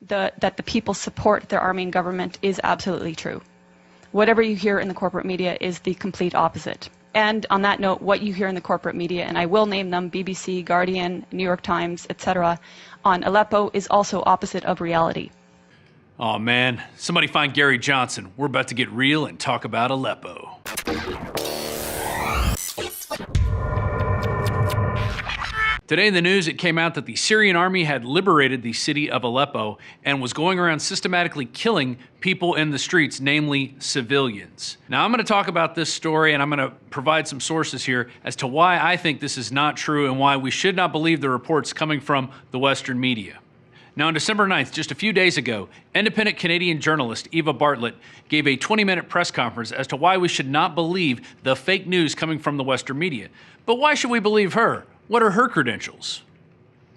that the people support their army and government is absolutely true. Whatever you hear in the corporate media is the complete opposite. And on that note, what you hear in the corporate media, and I will name them, BBC, Guardian, New York Times, etc., on Aleppo is also opposite of reality. Oh man, somebody find Gary Johnson. We're about to get real and talk about Aleppo. Today in the news, it came out that the Syrian army had liberated the city of Aleppo and was going around systematically killing people in the streets, namely civilians. Now, I'm going to talk about this story, and I'm going to provide some sources here as to why I think this is not true and why we should not believe the reports coming from the Western media. Now, on December 9th, just a few days ago, independent Canadian journalist Eva Bartlett gave a 20-minute press conference as to why we should not believe the fake news coming from the Western media. But why should we believe her? What are her credentials?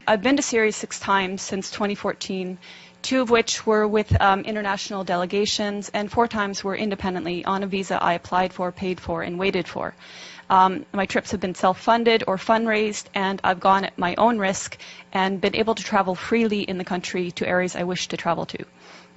I've been to Syria 6 times since 2014, 2 of which were with international delegations, and 4 times were independently on a visa I applied for, paid for, and waited for. My trips have been self-funded or fundraised, and I've gone at my own risk and been able to travel freely in the country to areas I wish to travel to.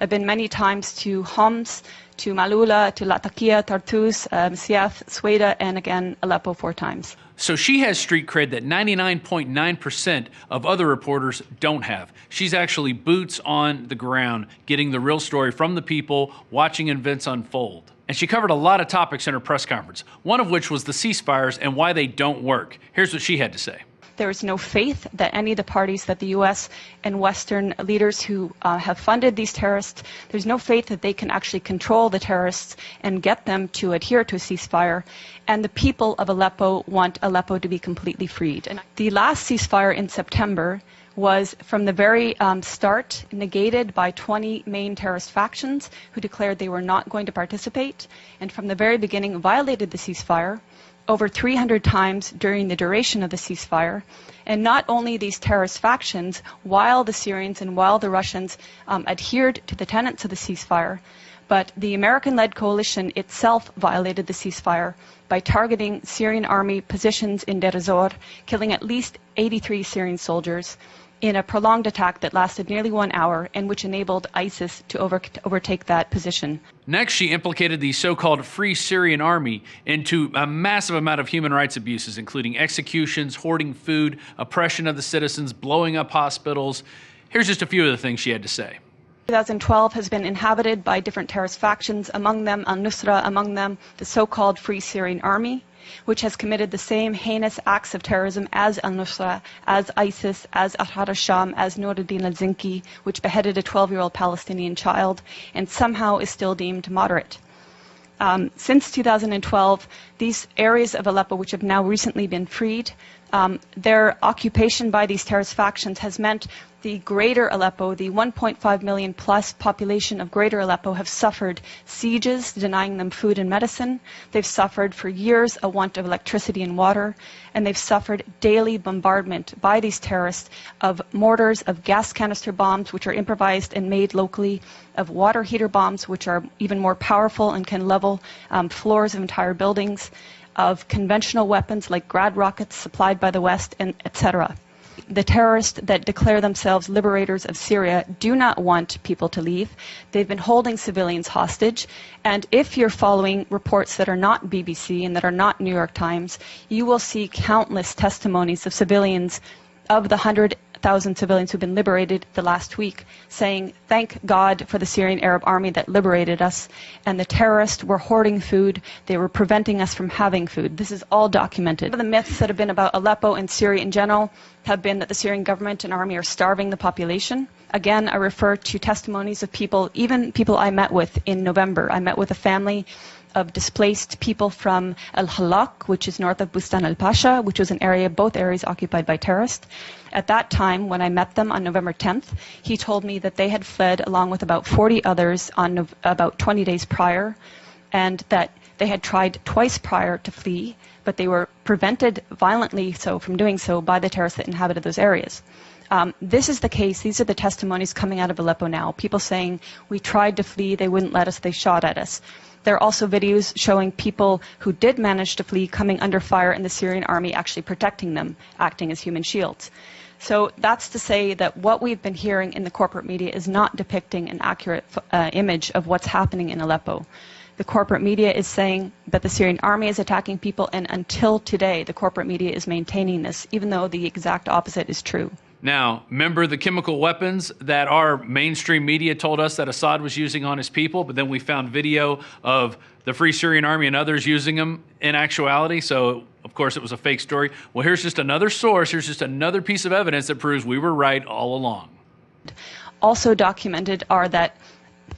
I've been many times to Homs, to Malula, to Latakia, Tartus, Siath, Sweda, and again Aleppo 4 times. So she has street cred that 99.9% of other reporters don't have. She's actually boots on the ground, getting the real story from the people, watching events unfold. And she covered a lot of topics in her press conference, one of which was the ceasefires and why they don't work. Here's what she had to say. There is no faith that any of the parties that the U.S. and Western leaders who have funded these terrorists, there's no faith that they can actually control the terrorists and get them to adhere to a ceasefire. And the people of Aleppo want Aleppo to be completely freed. And the last ceasefire in September was from the very start negated by 20 main terrorist factions who declared they were not going to participate, and from the very beginning violated the ceasefire over 300 times during the duration of the ceasefire. And not only these terrorist factions, while the Syrians and while the Russians adhered to the tenets of the ceasefire, but the American-led coalition itself violated the ceasefire by targeting Syrian army positions in Deir ez-Zor, killing at least 83 Syrian soldiers in a prolonged attack that lasted nearly 1 hour and which enabled ISIS to overtake that position. Next, she implicated the so-called Free Syrian Army into a massive amount of human rights abuses, including executions, hoarding food, oppression of the citizens, blowing up hospitals. Here's just a few of the things she had to say. 2012 has been inhabited by different terrorist factions, among them al-Nusra, among them the so-called Free Syrian Army, which has committed the same heinous acts of terrorism as al-Nusra, as ISIS, as Ahrar al-Sham, as Nuruddin al-Zinki, which beheaded a 12-year-old Palestinian child and somehow is still deemed moderate. Since 2012, these areas of Aleppo, which have now recently been freed, their occupation by these terrorist factions has meant the greater Aleppo, the 1.5 million plus population of greater Aleppo, have suffered sieges denying them food and medicine. They've suffered for years a want of electricity and water, and they've suffered daily bombardment by these terrorists of mortars, of gas canister bombs, which are improvised and made locally, of water heater bombs, which are even more powerful and can level floors of entire buildings, of conventional weapons like Grad rockets supplied by the West, and etc. The terrorists that declare themselves liberators of Syria do not want people to leave. They've been holding civilians hostage. And if you're following reports that are not BBC and that are not New York Times, you will see countless testimonies of civilians, of the 100,000 civilians who've been liberated the last week, saying, thank God for the Syrian Arab army that liberated us, and the terrorists were hoarding food, they were preventing us from having food. This is all documented. The myths that have been about Aleppo and Syria in general have been that the Syrian government and army are starving the population. Again, I refer to testimonies of people, even people I met with in November. I met with a family of displaced people from Al-Halak, which is north of Bustan al-Pasha, which was an area, both areas occupied by terrorists. At that time, when I met them on November 10th, he told me that they had fled along with about 40 others on about 20 days prior, and that they had tried twice prior to flee, but they were prevented violently so from doing so by the terrorists that inhabited those areas. This is the case. These are the testimonies coming out of Aleppo now. People saying, we tried to flee, they wouldn't let us, they shot at us. There are also videos showing people who did manage to flee coming under fire and the Syrian army actually protecting them, acting as human shields. So that's to say that what we've been hearing in the corporate media is not depicting an accurate image of what's happening in Aleppo. The corporate media is saying that the Syrian army is attacking people, and until today, the corporate media is maintaining this, even though the exact opposite is true. Now, remember the chemical weapons that our mainstream media told us that Assad was using on his people, but then we found video of the Free Syrian Army and others using them in actuality, so of course it was a fake story. Well, here's just another source, here's just another piece of evidence that proves we were right all along. Also documented are that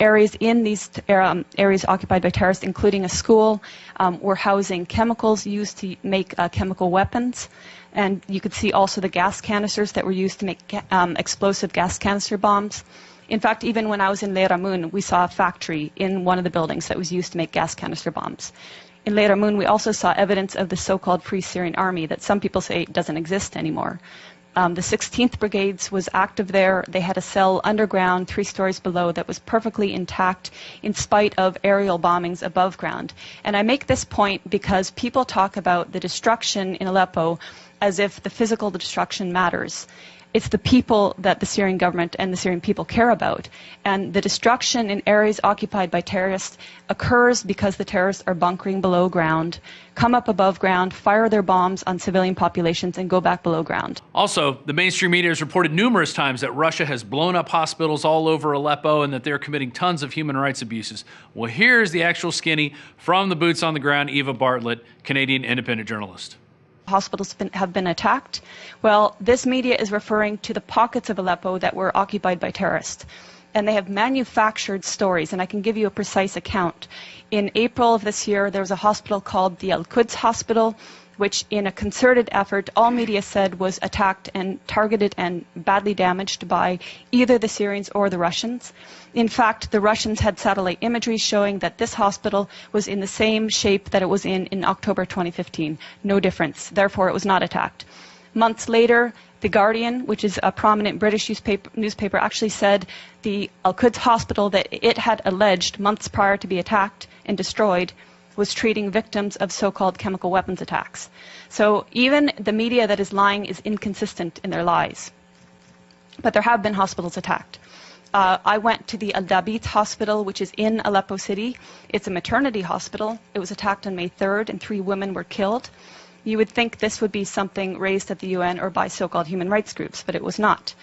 areas in these areas occupied by terrorists, including a school, were housing chemicals used to make chemical weapons. And you could see also the gas canisters that were used to make explosive gas canister bombs. In fact, even when I was in Leiramun, we saw a factory in one of the buildings that was used to make gas canister bombs. In Leiramun, we also saw evidence of the so-called Free Syrian Army that some people say doesn't exist anymore. The 16th Brigades was active there. They had a cell underground, 3 stories below, that was perfectly intact in spite of aerial bombings above ground. And I make this point because people talk about the destruction in Aleppo as if the physical destruction matters. It's the people that the Syrian government and the Syrian people care about. And the destruction in areas occupied by terrorists occurs because the terrorists are bunkering below ground, come up above ground, fire their bombs on civilian populations, and go back below ground. Also, the mainstream media has reported numerous times that Russia has blown up hospitals all over Aleppo and that they're committing tons of human rights abuses. Well, here's the actual skinny from the boots on the ground, Eva Bartlett, Canadian independent journalist. Hospitals have been attacked. Well, this media is referring to the pockets of Aleppo that were occupied by terrorists. And they have manufactured stories, and I can give you a precise account. In April of this year, there was a hospital called the Al-Quds Hospital, which in a concerted effort, all media said was attacked and targeted and badly damaged by either the Syrians or the Russians. In fact, the Russians had satellite imagery showing that this hospital was in the same shape that it was in October 2015. No difference. Therefore, it was not attacked. Months later, The Guardian, which is a prominent British newspaper, actually said the Al-Quds Hospital that it had alleged months prior to be attacked and destroyed was treating victims of so-called chemical weapons attacks. So even the media that is lying is inconsistent in their lies. But there have been hospitals attacked. I went to the Al-Dabit Hospital, which is in Aleppo City. It's a maternity hospital. It was attacked on May 3rd, and 3 women were killed. You would think this would be something raised at the UN or by so-called human rights groups, but it was not.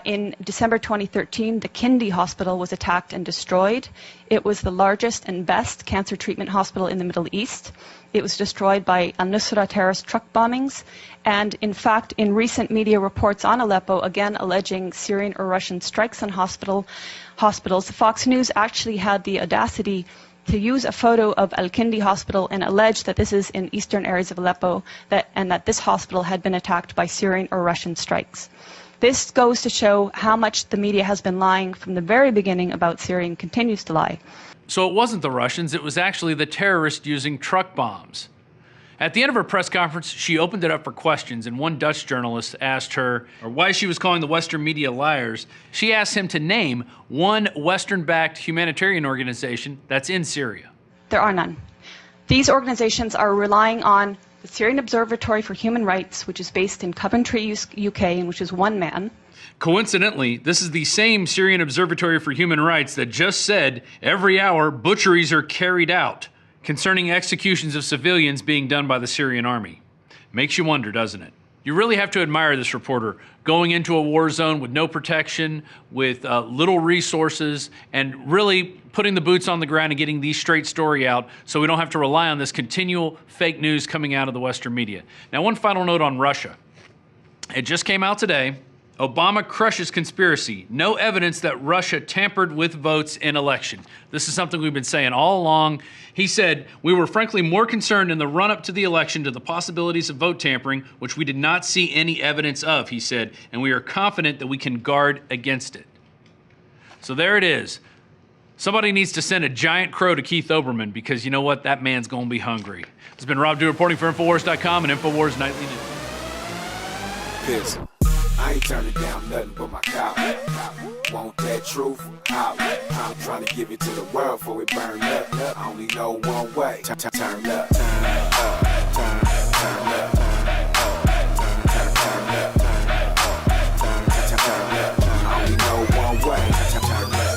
In December 2013, the Kindi Hospital was attacked and destroyed. It was the largest and best cancer treatment hospital in the Middle East. It was destroyed by al-Nusra terrorist truck bombings. And in fact, in recent media reports on Aleppo, again alleging Syrian or Russian strikes on hospitals, Fox News actually had the audacity to use a photo of Al-Kindi Hospital and allege that this is in eastern areas of Aleppo and that this hospital had been attacked by Syrian or Russian strikes. This goes to show how much the media has been lying from the very beginning about Syria and continues to lie. So it wasn't the Russians, it was actually the terrorists using truck bombs. At the end of her press conference, she opened it up for questions, and one Dutch journalist asked her why she was calling the Western media liars. She asked him to name one Western-backed humanitarian organization that's in Syria. There are none. These organizations are relying on the Syrian Observatory for Human Rights, which is based in Coventry, UK, and which is one man. Coincidentally, this is the same Syrian Observatory for Human Rights that just said every hour butcheries are carried out concerning executions of civilians being done by the Syrian army. Makes you wonder, doesn't it? You really have to admire this reporter going into a war zone with no protection, with little resources, and really putting the boots on the ground and getting the straight story out so we don't have to rely on this continual fake news coming out of the Western media. Now, one final note on Russia. It just came out today. Obama crushes conspiracy. No evidence that Russia tampered with votes in election. This is something we've been saying all along. He said, we were frankly more concerned in the run-up to the election to the possibilities of vote tampering, which we did not see any evidence of, he said, and we are confident that we can guard against it. So there it is. Somebody needs to send a giant crow to Keith Olbermann because you know what? That man's going to be hungry. It's been Rob Dew reporting for Infowars.com and Infowars Nightly News. I ain't turning down nothing but my cow. Want that truth? Out. I'm trying to give it to the world before it burn up. I only know one way. Turn up.